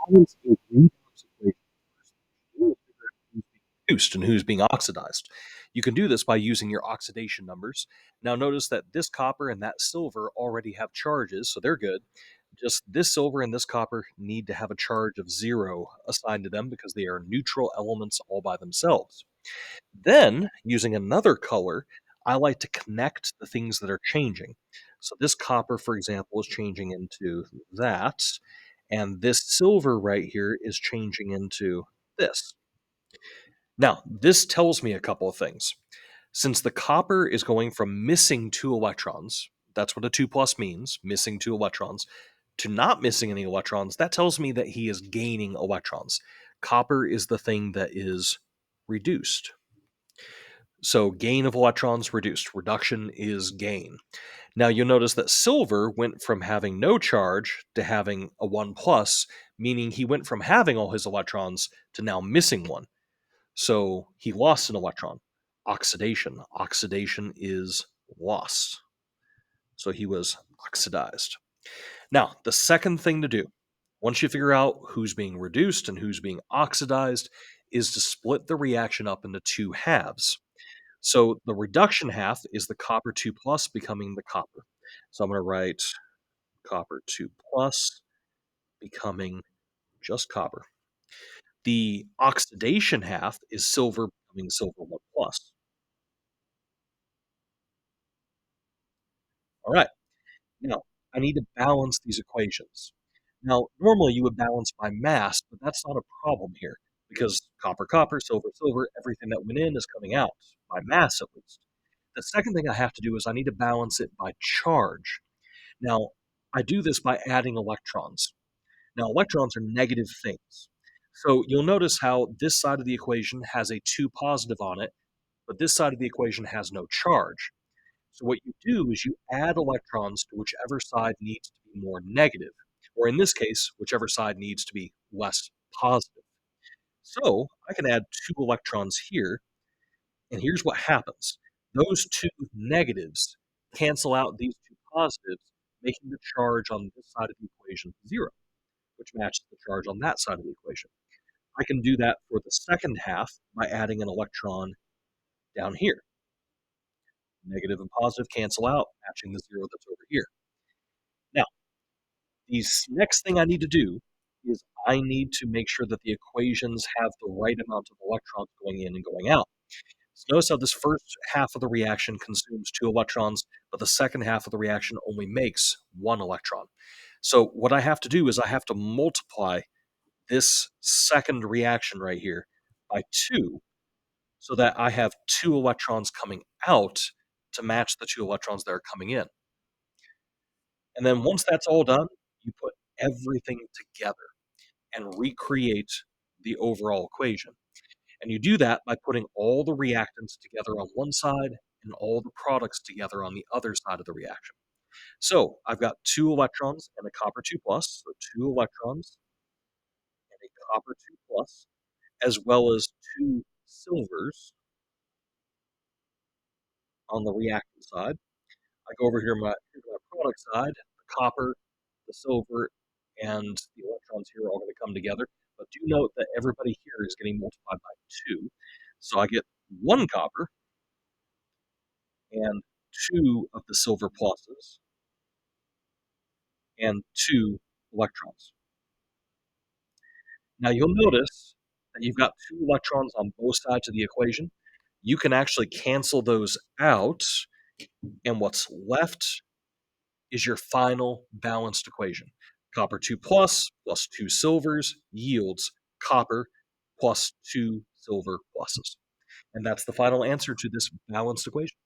balance a redox equation, first thing you do is figure out who's being reduced and who's being oxidized. You can do this by using your oxidation numbers. Now, notice that this copper and that silver already have charges, so they're good. Just this silver and this copper need to have a charge of 0 assigned to them because they are neutral elements all by themselves. Then, using another color, I like to connect the things that are changing. So this copper, for example, is changing into that, and this silver right here is changing into this. Now, this tells me a couple of things. Since the copper is going from missing 2 electrons, that's what a 2 plus means, missing 2 electrons, to not missing any electrons, that tells me that he is gaining electrons. Copper is the thing that is reduced. So gain of electrons reduced. Reduction is gain. Now you'll notice that silver went from having no charge to having a 1 plus, meaning he went from having all his electrons to now missing one. So he lost an electron. Oxidation. Oxidation is loss. So he was oxidized. Now, the second thing to do, once you figure out who's being reduced and who's being oxidized, is to split the reaction up into 2 halves. So the reduction half is the copper 2 plus becoming the copper. So I'm going to write copper 2 plus becoming just copper. The oxidation half is silver becoming silver 1 plus. All right. Now, I need to balance these equations. Now, normally you would balance by mass, but that's not a problem here because copper, copper, silver, silver, everything that went in is coming out, by mass at least. The second thing I have to do is I need to balance it by charge. Now, I do this by adding electrons. Now, electrons are negative things. So you'll notice how this side of the equation has a 2 positive on it, but this side of the equation has no charge. So what you do is you add electrons to whichever side needs to be more negative, or in this case, whichever side needs to be less positive. So I can add 2 electrons here, and here's what happens. Those 2 negatives cancel out these 2 positives, making the charge on this side of the equation 0, which matches the charge on that side of the equation. I can do that for the second half by adding an electron down here. Negative and positive cancel out, matching the 0 that's over here. Now, the next thing I need to do is I need to make sure that the equations have the right amount of electrons going in and going out. So notice how this first half of the reaction consumes 2 electrons, but the second half of the reaction only makes 1 electron. So what I have to do is I have to multiply this second reaction right here by 2 so that I have 2 electrons coming out to match the 2 electrons that are coming in. And then once that's all done, you put everything together and recreate the overall equation. And you do that by putting all the reactants together on one side and all the products together on the other side of the reaction. So I've got 2 electrons and a copper 2 plus, so 2 electrons and a copper 2 plus, as well as 2 silvers on the reactant side. I go over here's my product side, the copper, the silver, and the electrons here are all going to come together. But do note that everybody here is getting multiplied by 2. So I get 1 copper and 2 of the silver pluses and 2 electrons. Now you'll notice that you've got 2 electrons on both sides of the equation. You can actually cancel those out, and what's left is your final balanced equation. Copper 2 plus 2 silvers yields copper plus 2 silver pluses. And that's the final answer to this balanced equation.